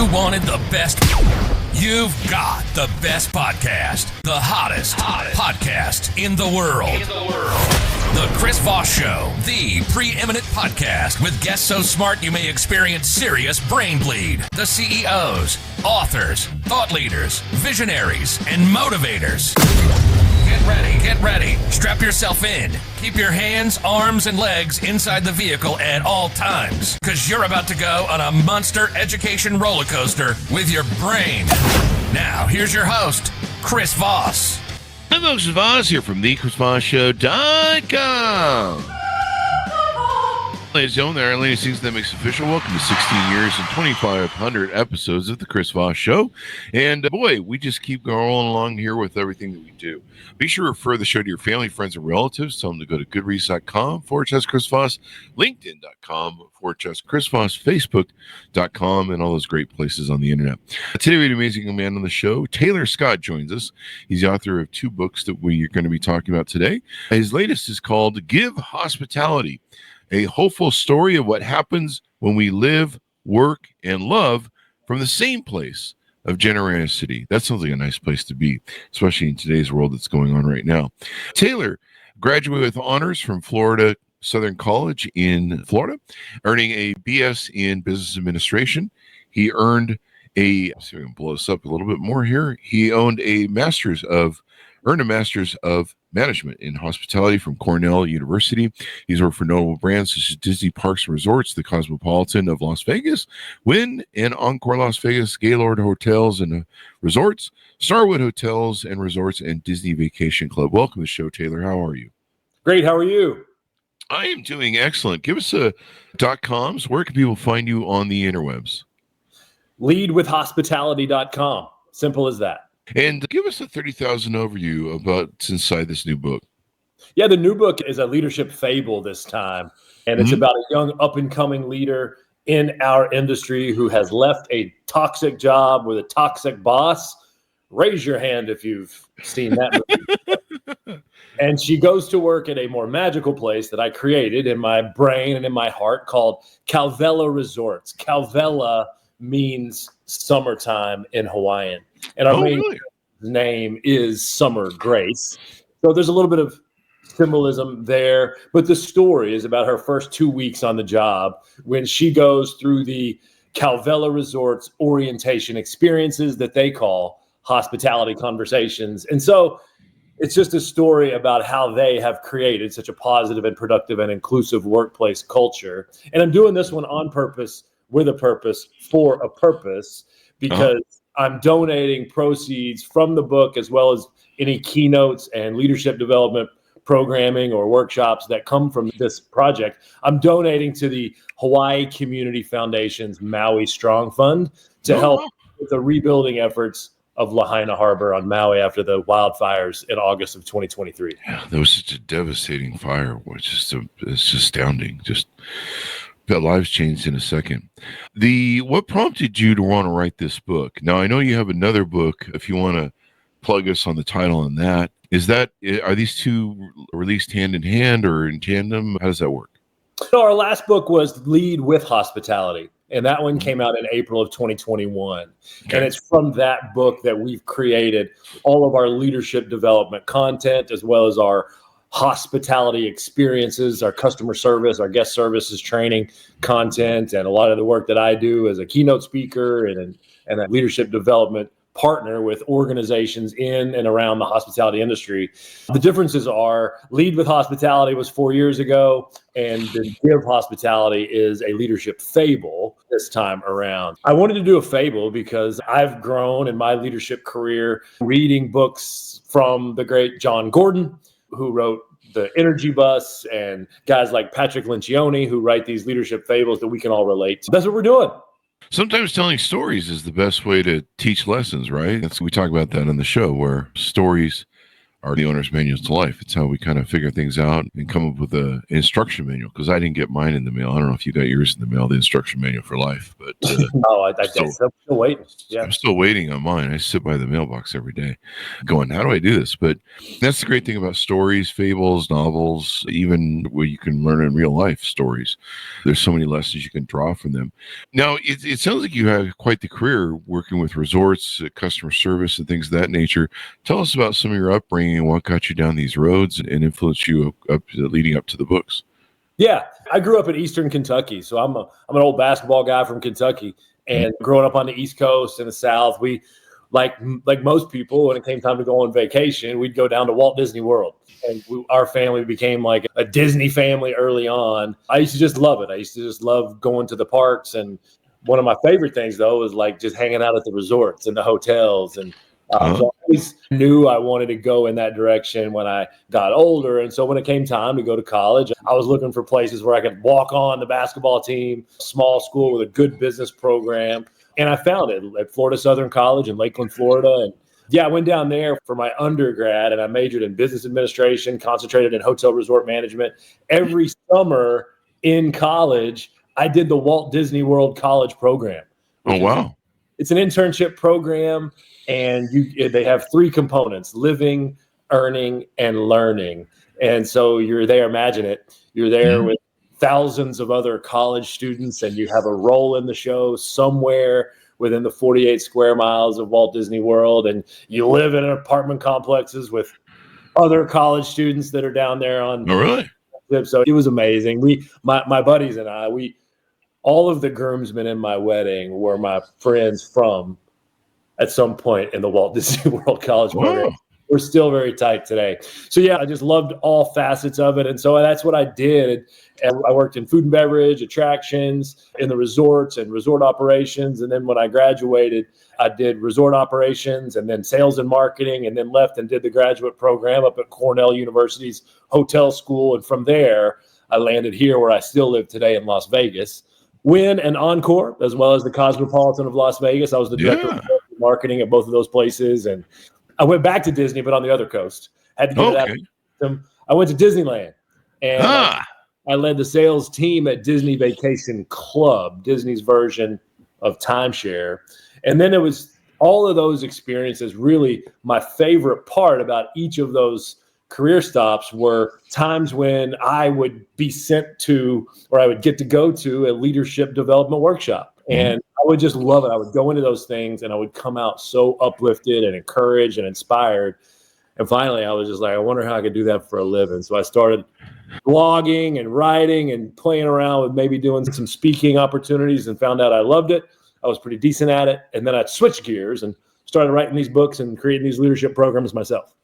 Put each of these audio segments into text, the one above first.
You wanted the best. You've got the best podcast. The hottest podcast in the world. The Chris Voss Show, the preeminent podcast with guests so smart you may experience serious brain bleed. The CEOs, authors, thought leaders, visionaries, and motivators. Get ready. Strap yourself in. Keep your hands, arms, and legs inside the vehicle at all times, because you're about to go on a monster education roller coaster with your brain. Now, here's your host, Chris Voss. Hi, folks. Chris Voss here from the ChrisVossShow.com. Ladies and gentlemen, our latest season that makes official. Welcome to 16 years and 2,500 episodes of the Chris Voss Show. And boy, we just keep going along here with everything that we do. Be sure to refer the show to your family, friends, and relatives. Tell them to go to goodreads.com/Chris Voss, LinkedIn.com/Chris Voss, Facebook.com, and all those great places on the internet. Today we have an amazing man on the show. Taylor Scott joins us. He's the author of 2 books that we are going to be talking about today. His latest is called Give Hospitality, a hopeful story of what happens when we live, work, and love from the same place of generosity. That sounds like a nice place to be, especially in today's world that's going on right now. Taylor graduated with honors from Florida Southern College in Florida, earning a BS in Business Administration. He earned a, see if I can blow this up a little bit more here. He earned a Master's of Management in Hospitality from Cornell University. He's worked for notable brands such as Disney Parks and Resorts, the Cosmopolitan of Las Vegas, Wynn and Encore Las Vegas, Gaylord Hotels and Resorts, Starwood Hotels and Resorts, and Disney Vacation Club. Welcome to the show, Taylor. How are you? Great. How are you? I am doing excellent. Give us a .coms. Where can people find you on the interwebs? Leadwithhospitality.com. Simple as that. And give us a 30,000 overview about what's inside this new book. Yeah, the new book is a leadership fable this time. And it's about a young up-and-coming leader in our industry who has left a toxic job with a toxic boss. Raise your hand if you've seen that movie. And she goes to work at a more magical place that I created in my brain and in my heart called Calvella Resorts. Calvella means summertime in Hawaiian. And our main name is Summer Grace. So there's a little bit of symbolism there. But the story is about her first 2 weeks on the job when she goes through the Calvella Resorts orientation experiences that they call hospitality conversations. And so it's just a story about how they have created such a positive and productive and inclusive workplace culture. And I'm doing this one on purpose, with a purpose, for a purpose, because I'm donating proceeds from the book as well as any keynotes and leadership development programming or workshops that come from this project. I'm donating to the Hawaii Community Foundation's Maui Strong Fund to help with the rebuilding efforts of Lahaina Harbor on Maui after the wildfires in August of 2023. Yeah, that was such a devastating fire, which is it's just astounding. Just lives changed in a second. What prompted you to want to write this book? Now, I know you have another book. If you want to plug us on the title on that, are these two released hand in hand or in tandem? How does that work? So our last book was Lead with Hospitality, and that one came out in April of 2021. Okay. And it's from that book that we've created all of our leadership development content, as well as our hospitality experiences, our customer service, our guest services training content, and a lot of the work that I do as a keynote speaker and a leadership development partner with organizations in and around the hospitality industry. The differences are Lead with Hospitality was 4 years ago, and the Give Hospitality is a leadership fable this time around. I wanted to do a fable because I've grown in my leadership career reading books from the great John Gordon, who wrote The Energy Bus, and guys like Patrick Lencioni, who write these leadership fables that we can all relate to. That's what we're doing. Sometimes telling stories is the best way to teach lessons, right? We talk about that on the show, where stories are the owner's manuals to life. It's how we kind of figure things out and come up with an instruction manual, because I didn't get mine in the mail. I don't know if you got yours in the mail, the instruction manual for life, but I'm still waiting. Yeah. I'm still waiting on mine. I sit by the mailbox every day going, how do I do this? But that's the great thing about stories, fables, novels, even where you can learn in real life stories. There's so many lessons you can draw from them. Now, it sounds like you have quite the career working with resorts, customer service, and things of that nature. Tell us about some of your upbringing and what got you down these roads and influenced you up leading up to the books. Yeah, I grew up in Eastern Kentucky, so I'm an old basketball guy from Kentucky, and growing up on the East Coast and the South, we like most people, when it came time to go on vacation, we'd go down to Walt Disney World, and our family became like a Disney family early on. I used to just love it. I used to just love going to the parks, and one of my favorite things though was like just hanging out at the resorts and the hotels, and so I always knew I wanted to go in that direction when I got older. And so when it came time to go to college, I was looking for places where I could walk on the basketball team, small school with a good business program. And I found it at Florida Southern College in Lakeland, Florida. And yeah, I went down there for my undergrad, and I majored in business administration, concentrated in hotel resort management. Every summer in college, I did the Walt Disney World College program. Oh, wow. It's an internship program, and they have 3 components: living, earning, and learning. And so you're there, imagine it, you're there with thousands of other college students, and you have a role in the show somewhere within the 48 square miles of Walt Disney World, and you live in apartment complexes with other college students that are down there on. Oh, really? So it was amazing. My buddies and I, all of the groomsmen in my wedding were my friends from at some point in the Walt Disney World College program. We're still very tight today. So yeah, I just loved all facets of it. And so that's what I did. And I worked in food and beverage, attractions, in the resorts and resort operations. And then when I graduated, I did resort operations and then sales and marketing, and then left and did the graduate program up at Cornell University's hotel school. And from there, I landed here where I still live today in Las Vegas. Wynn and Encore, as well as the Cosmopolitan of Las Vegas. I was the director of marketing at both of those places. And I went back to Disney, but on the other coast. Had to get it out. I went to Disneyland, and I led the sales team at Disney Vacation Club, Disney's version of timeshare. And then it was all of those experiences. Really, my favorite part about each of those career stops were times when I would be sent to, or I would get to go to, a leadership development workshop. And I would just love it. I would go into those things and I would come out so uplifted and encouraged and inspired. And finally, I was just like, I wonder how I could do that for a living. So I started blogging and writing and playing around with maybe doing some speaking opportunities, and found out I loved it. I was pretty decent at it. And then I switched gears and started writing these books and creating these leadership programs myself.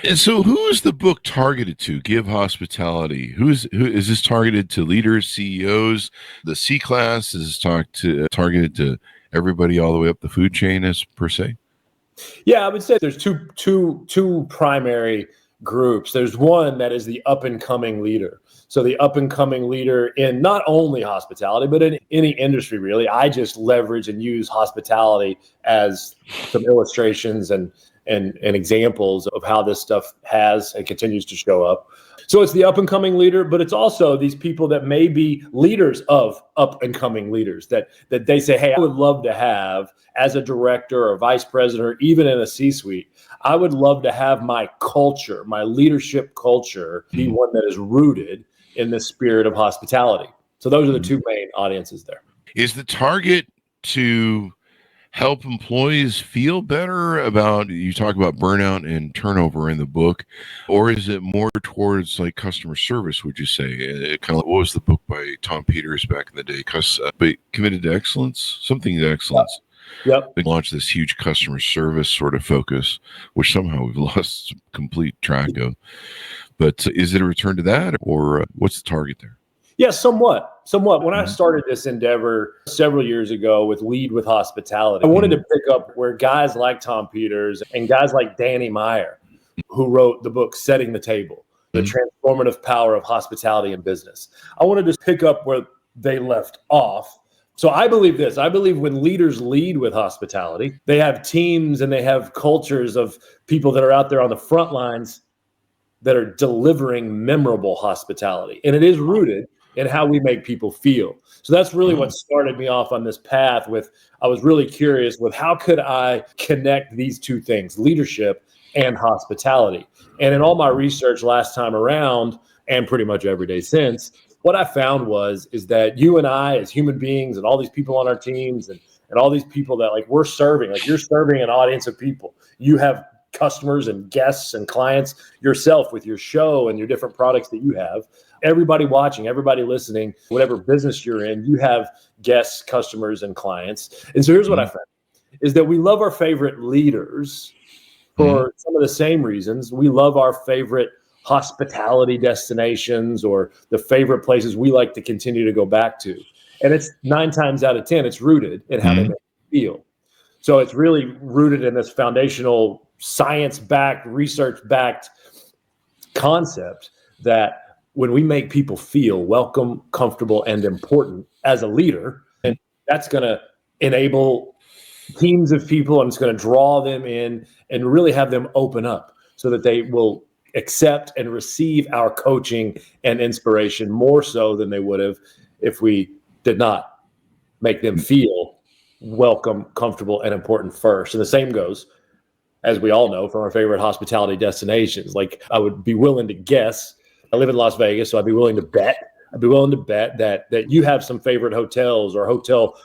And so who is the book targeted to? Give Hospitality. Who is this targeted to? Leaders, CEOs, the C class? Is this targeted to everybody all the way up the food chain, as per se? Yeah, I would say there's two primary groups. There's one that is the up and coming leader. So the up and coming leader in not only hospitality, but in any industry, really. I just leverage and use hospitality as some illustrations and examples of how this stuff has and continues to show up. So it's the up and coming leader, but it's also these people that may be leaders of up and coming leaders that they say, hey, I would love to have as a director or vice president, or even in a C-suite, I would love to have my culture, my leadership culture, be one that is rooted in the spirit of hospitality. So those are the two main audiences there. Is the target to help employees feel better about, you talk about burnout and turnover in the book, or is it more towards like customer service, would you say? Kind of like, what was the book by Tom Peters back in the day? Committed to Excellence? Something to Excellence. Yep. They launched this huge customer service sort of focus, which somehow we've lost complete track of. But is it a return to that, or what's the target there? Yeah, somewhat. When I started this endeavor several years ago with Lead with Hospitality, I wanted to pick up where guys like Tom Peters and guys like Danny Meyer, who wrote the book Setting the Table, The Transformative Power of Hospitality in Business. I wanted to pick up where they left off So I believe this. I believe when leaders lead with hospitality, they have teams and they have cultures of people that are out there on the front lines that are delivering memorable hospitality. And it is rooted in how we make people feel. So that's really what started me off on this path with, I was really curious with how could I connect these two things, leadership and hospitality. And in all my research last time around, and pretty much every day since, what I found is that you and I as human beings and all these people on our teams and all these people that like we're serving, like you're serving an audience of people. You have customers and guests and clients yourself with your show and your different products that you have. Everybody watching, everybody listening, whatever business you're in, you have guests, customers, and clients. And so here's what I found is that we love our favorite leaders for some of the same reasons. We love our favorite hospitality destinations or the favorite places we like to continue to go back to. And it's 9 times out of 10, it's rooted in how they make you feel. So it's really rooted in this foundational science-backed, research-backed concept that when we make people feel welcome, comfortable, and important as a leader, and that's going to enable teams of people and it's going to draw them in and really have them open up so that they will accept and receive our coaching and inspiration more so than they would have if we did not make them feel welcome, comfortable, and important first. And the same goes, as we all know, from our favorite hospitality destinations. Like I would be willing to guess, I live in Las Vegas, so I'd be willing to bet that you have some favorite hotels or hotel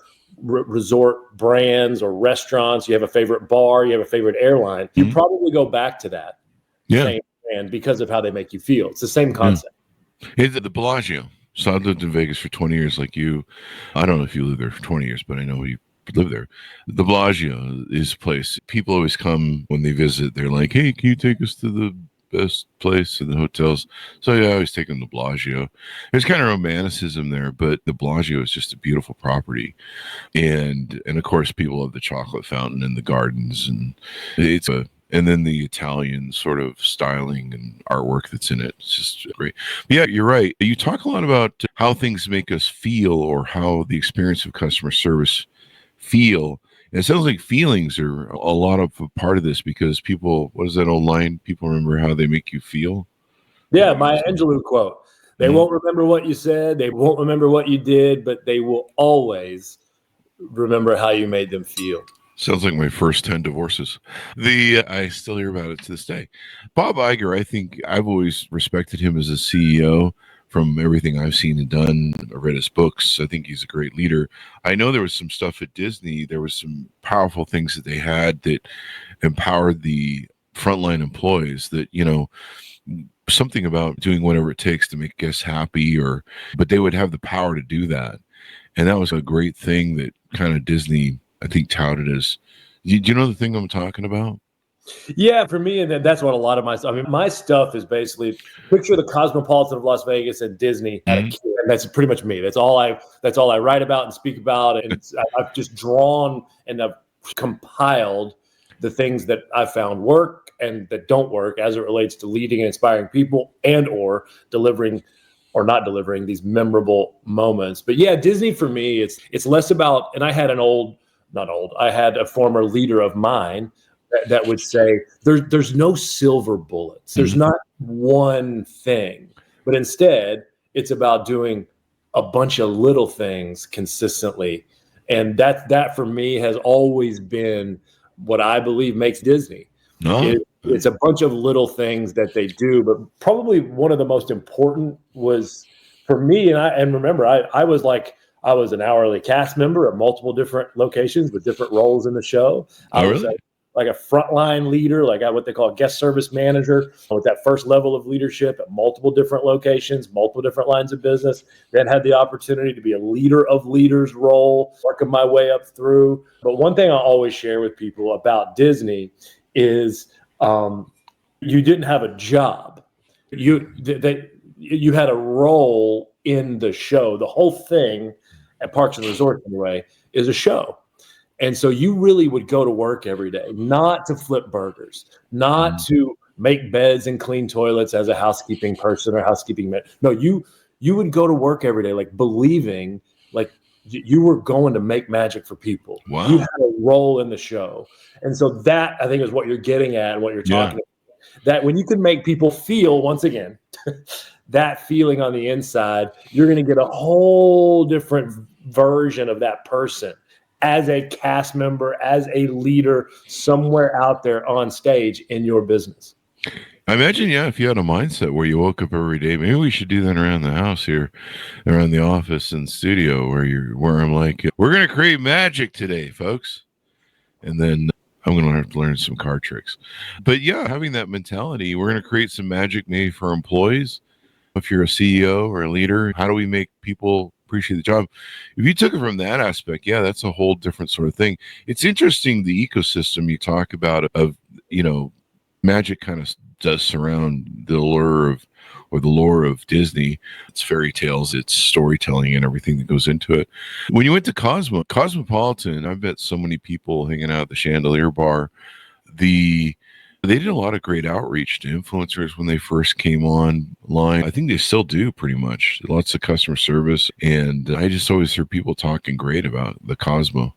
resort brands or restaurants. You have a favorite bar, you have a favorite airline. You probably go back to that. Same brand because of how they make you feel. It's the same concept. It's the Bellagio. So I lived in Vegas for 20 years like you. I don't know if you lived there for 20 years, but I know you live there. The Bellagio is a place. People always come when they visit. They're like, hey, can you take us to the best place in the hotels? So yeah, I always take them to Bellagio. There's kind of romanticism there, but the Bellagio is just a beautiful property. And of course, people love the chocolate fountain and the gardens. And then the Italian sort of styling and artwork that's in it. It's just great. But yeah, you're right. You talk a lot about how things make us feel or how the experience of customer service feel. And it sounds like feelings are a lot of a part of this because people, what is that old line? People remember how they make you feel. Yeah, Maya Angelou quote. They won't remember what you said. They won't remember what you did, but they will always remember how you made them feel. Sounds like my first 10 divorces. I still hear about it to this day. Bob Iger, I think I've always respected him as a CEO from everything I've seen and done. I read his books. I think he's a great leader. I know there was some stuff at Disney. There was some powerful things that they had that empowered the frontline employees that, something about doing whatever it takes to make guests happy but they would have the power to do that. And that was a great thing that kind of Disney, I think, touted as. Do you know the thing I'm talking about? Yeah, for me, and that's what a lot of my stuff is basically picture the Cosmopolitan of Las Vegas and Disney. And that's pretty much me. That's all I write about and speak about. And I've just drawn and I've compiled the things that I found work and that don't work as it relates to leading and inspiring people and or delivering or not delivering these memorable moments. But yeah, Disney for me, it's less about, and I had I had a former leader of mine that would say there's no silver bullets. There's not one thing, but instead it's about doing a bunch of little things consistently. And that for me has always been what I believe makes Disney. It's a bunch of little things that they do, but probably one of the most important was for me. And remember, I was an hourly cast member at multiple different locations with different roles in the show. I was like a frontline leader, like what they call a guest service manager, with that first level of leadership at multiple different locations, multiple different lines of business. Then had the opportunity to be a leader of leaders role, working my way up through. But one thing I always share with people about Disney is you didn't have a job. You had a role in the show. The whole thing at Parks and Resorts, anyway, is a show. And so you really would go to work every day, not to flip burgers, not to make beds and clean toilets as a housekeeping person or housekeeping man. No, you would go to work every day, like believing, like You were going to make magic for people. Wow. You had a role in the show. And so that, I think, is what you're getting at and what you're talking about. That when you can make people feel, once again, that feeling on the inside, you're going to get a whole different version of that person as a cast member, as a leader somewhere out there on stage in your business. I imagine, if you had a mindset where you woke up every day, maybe we should do that around the house here, around the office and studio, where I'm like, we're going to create magic today, folks. And then I'm going to have to learn some card tricks. But having that mentality, we're going to create some magic maybe for employees. If you're a CEO or a leader, how do we make people appreciate the job? If you took it from that aspect, that's a whole different sort of thing. It's interesting, the ecosystem you talk about of, magic kind of does surround the lure of Disney. It's fairy tales, it's storytelling and everything that goes into it. When you went to Cosmopolitan, I've met so many people hanging out at the Chandelier Bar. They did a lot of great outreach to influencers when they first came online. I think they still do pretty much. Lots of customer service. And I just always hear people talking great about the Cosmo.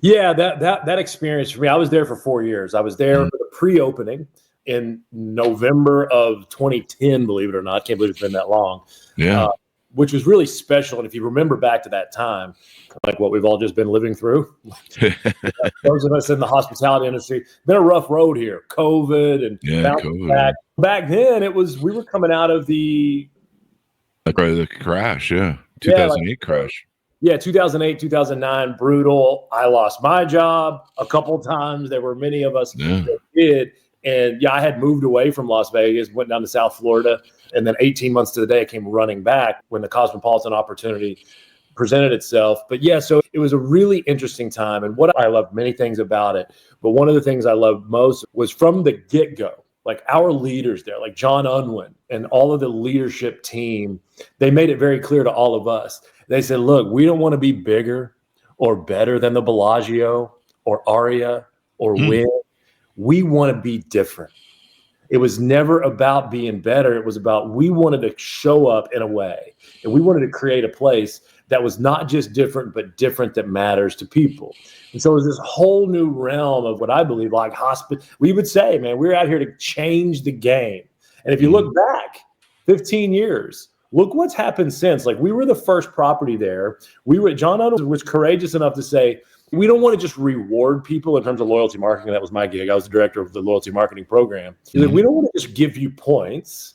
Yeah, that experience for me, I was there for 4 years. I was there for the pre-opening in November of 2010, believe it or not. I can't believe it's been that long. Yeah. Which was really special. And if you remember back to that time, like what we've all just been living through, those of us in the hospitality industry, been a rough road here. COVID and COVID. Back then, we were coming out of the crash, 2008 crash. Yeah, 2008, 2009, brutal. I lost my job a couple times. There were many of us that did. And I had moved away from Las Vegas, went down to South Florida. And then 18 months to the day, I came running back when the Cosmopolitan opportunity presented itself. But so it was a really interesting time. And what I loved, many things about it. But one of the things I loved most was from the get-go, like our leaders there, like John Unwin and all of the leadership team, they made it very clear to all of us. They said, look, we don't want to be bigger or better than the Bellagio or Aria or Wynn. We want to be different. It was never about being better. It was about, we wanted to show up in a way, and we wanted to create a place that was not just different, but different that matters to people. And so it was this whole new realm of what I believe, like we would say, man, we're out here to change the game. And if you look back 15 years, look what's happened since. Like, we were the first property there. John Unwin was courageous enough to say, we don't want to just reward people in terms of loyalty marketing. That was my gig. I was the director of the loyalty marketing program. He's like, we don't want to just give you points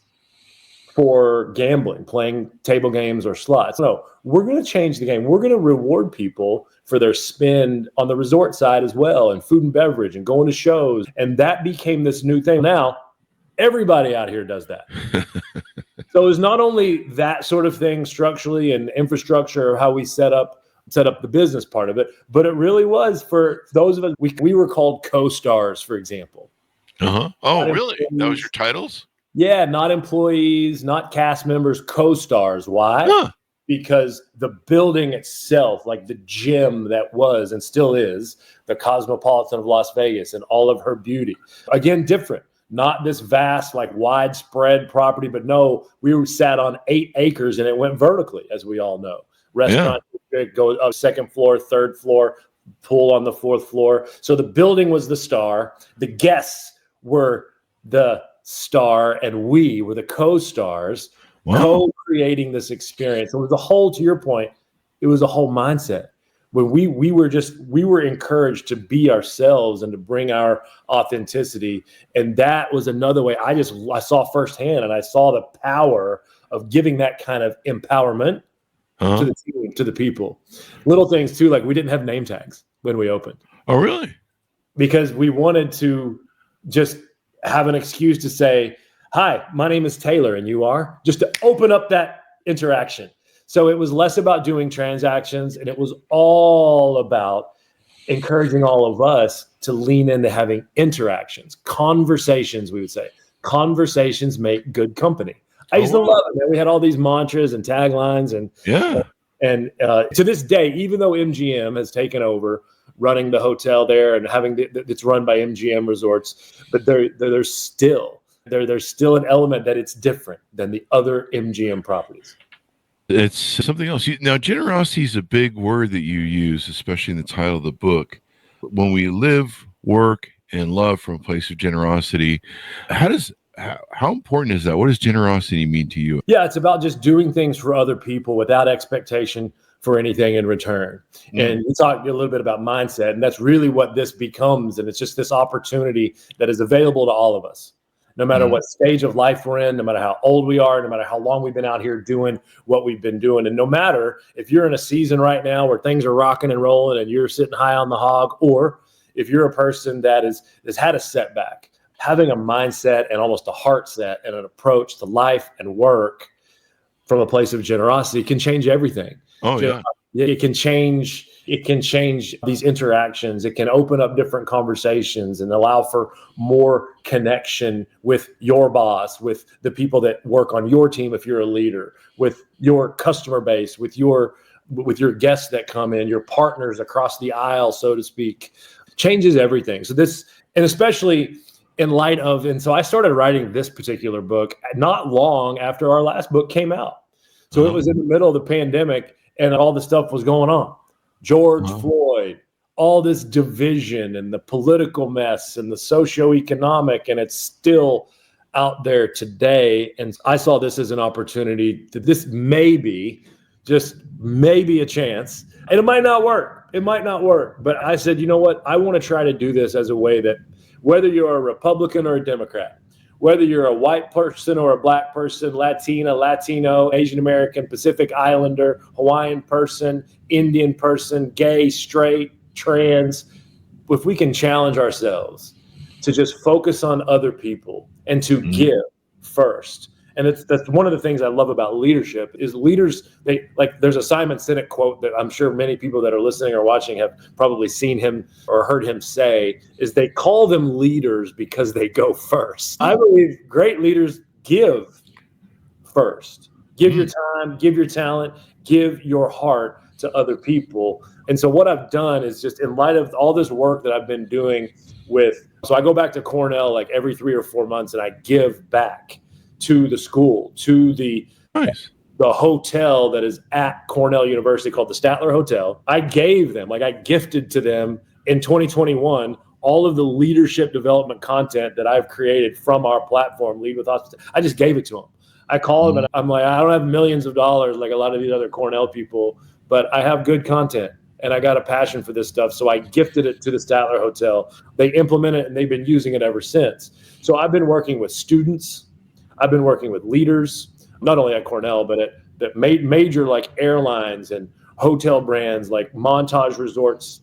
for gambling, playing table games or slots. No, we're going to change the game. We're going to reward people for their spend on the resort side as well, and food and beverage and going to shows. And that became this new thing. Now, everybody out here does that. So it was not only that sort of thing structurally and infrastructure, how we set up the business part of it, but it really was for those of us, we were called co-stars, for example. Oh, really? That was your titles? Yeah, not employees, not cast members, co-stars. Why? Because the building itself, like the gym that was and still is the Cosmopolitan of Las Vegas and all of her beauty, again, different. Not this vast, like widespread property, but no, we sat on 8 acres and it went vertically, as we all know. Restaurant goes up, second floor, third floor, pool on the 4th floor. So the building was the star. The guests were the star, and we were the co-stars, co-creating this experience. It was a whole, to your point, it was a whole mindset. When we were encouraged to be ourselves and to bring our authenticity. And that was another way I saw firsthand, and I saw the power of giving that kind of empowerment to the team, to the people. Little things too, like we didn't have name tags when we opened. Oh, really? Because we wanted to just have an excuse to say, hi, my name is Taylor and you are, just to open up that interaction. So it was less about doing transactions, and it was all about encouraging all of us to lean into having interactions, conversations, we would say. Conversations make good company. I used to love it, man. We had all these mantras and taglines, and to this day, even though MGM has taken over running the hotel there and having it's run by MGM Resorts, but there's still an element that it's different than the other MGM properties. It's something else. Now, generosity is a big word that you use, especially in the title of the book. When we live, work, and love from a place of generosity, how important is that? What does generosity mean to you? Yeah, it's about just doing things for other people without expectation for anything in return. And you talked a little bit about mindset, and that's really what this becomes. And it's just this opportunity that is available to all of us, no matter what stage of life we're in, no matter how old we are, no matter how long we've been out here doing what we've been doing. And no matter if you're in a season right now where things are rocking and rolling and you're sitting high on the hog, or if you're a person that has had a setback, having a mindset and almost a heart set and an approach to life and work from a place of generosity can change everything. Oh, yeah. It can change these interactions. It can open up different conversations and allow for more connection with your boss, with the people that work on your team if you're a leader, with your customer base, with your guests that come in, your partners across the aisle, so to speak. Changes everything. So this, and especially in light of, and so I started writing this particular book not long after our last book came out. So it was in the middle of the pandemic and all the stuff was going on. George Floyd, all this division and the political mess and the socioeconomic, and it's still out there today. And I saw this as an opportunity that this may be, just maybe a chance. And it might not work. It might not work. But I said, you know what? I want to try to do this as a way that whether you're a Republican or a Democrat, whether you're a white person or a black person, Latina, Latino, Asian American, Pacific Islander, Hawaiian person, Indian person, gay, straight, trans, if we can challenge ourselves to just focus on other people and to give first. And that's one of the things I love about leadership is leaders, there's a Simon Sinek quote that I'm sure many people that are listening or watching have probably seen him or heard him say, is they call them leaders because they go first. I believe great leaders give first. Give your time, give your talent, give your heart to other people. And so what I've done is just in light of all this work that I've been doing so I go back to Cornell like every 3 or 4 months and I give back to the school, to the hotel that is at Cornell University called the Statler Hotel. I gave them, I gifted to them in 2021, all of the leadership development content that I've created from our platform, Lead with Hospitality. I just gave it to them. I call them and I'm like, I don't have millions of dollars like a lot of these other Cornell people, but I have good content and I got a passion for this stuff. So I gifted it to the Statler Hotel. They implement it and they've been using it ever since. So I've been working with students. I've been working with leaders, not only at Cornell, but at major like airlines and hotel brands like Montage Resorts,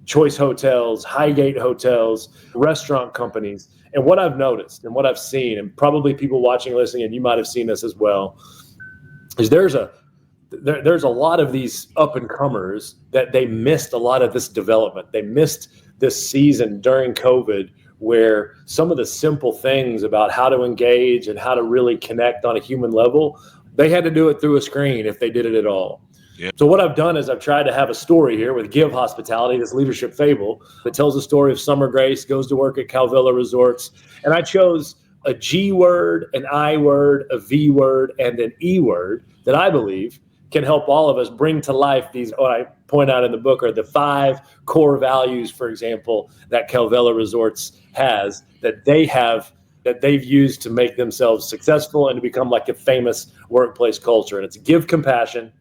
Choice Hotels, Highgate Hotels, restaurant companies. And what I've noticed and what I've seen, and probably people watching and listening, and you might have seen this as well, is there's a lot of these up and comers that they missed a lot of this development. They missed this season during COVID, where some of the simple things about how to engage and how to really connect on a human level, they had to do it through a screen if they did it at all. Yeah. So what I've done is I've tried to have a story here with Give Hospitality, this leadership fable that tells the story of Summer Grace, goes to work at Calvilla Resorts. And I chose a G word, an I word, a V word, and an E word that I believe can help all of us bring to life these, what I point out in the book are the 5 core values, for example, that Calvilla Resorts has, that they've used to make themselves successful and to become like a famous workplace culture. And it's give compassion,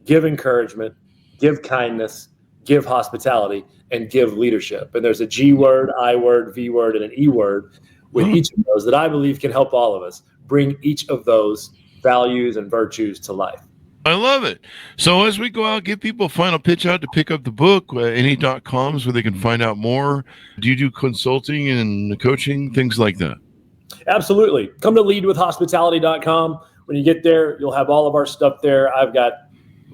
give encouragement, give kindness, give hospitality, and give leadership. And there's a G word, I word, V word, and an E word with each of those that I believe can help all of us bring each of those values and virtues to life. I love it. So as we go out, give people a final pitch out to pick up the book, any.coms where they can find out more. Do you do consulting and coaching, things like that? Absolutely. Come to leadwithhospitality.com. When you get there, you'll have all of our stuff there. I've got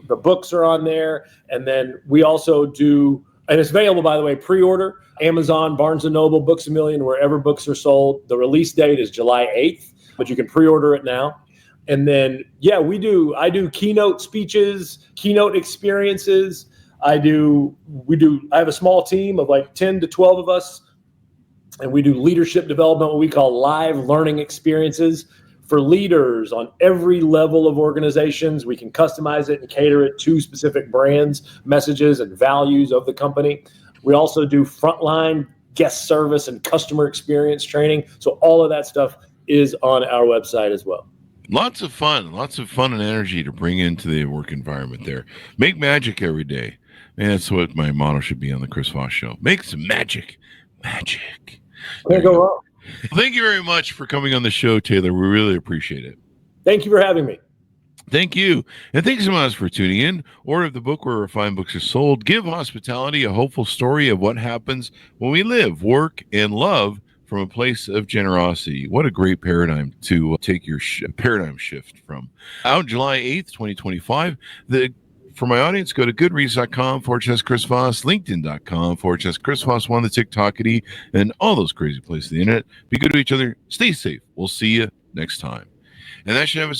the books are on there. And then we also do, and it's available, by the way, pre-order, Amazon, Barnes & Noble, Books A Million, wherever books are sold. The release date is July 8th, but you can pre-order it now. And then, I do keynote speeches, keynote experiences. I have a small team of like 10 to 12 of us, and we do leadership development, what we call live learning experiences for leaders on every level of organizations. We can customize it and cater it to specific brands, messages, and values of the company. We also do frontline guest service and customer experience training. So all of that stuff is on our website as well. Lots of fun and energy to bring into the work environment there. Make magic every day. And that's what my motto should be on the Chris Voss Show. Make some magic. Magic. Can't go wrong. Thank you very much for coming on the show, Taylor. We really appreciate it. Thank you for having me. Thank you. And thanks so much for tuning in. Order the book where fine books are sold. Give Hospitality, a hopeful story of what happens when we live, work, and love from a place of generosity. What a great paradigm to take your paradigm shift from. Out July 8th, 2025. For my audience, go to goodreads.com/Chris Voss, LinkedIn.com/Chris Voss, the TikTokity, and all those crazy places on the internet. Be good to each other. Stay safe. We'll see you next time. And that should have us.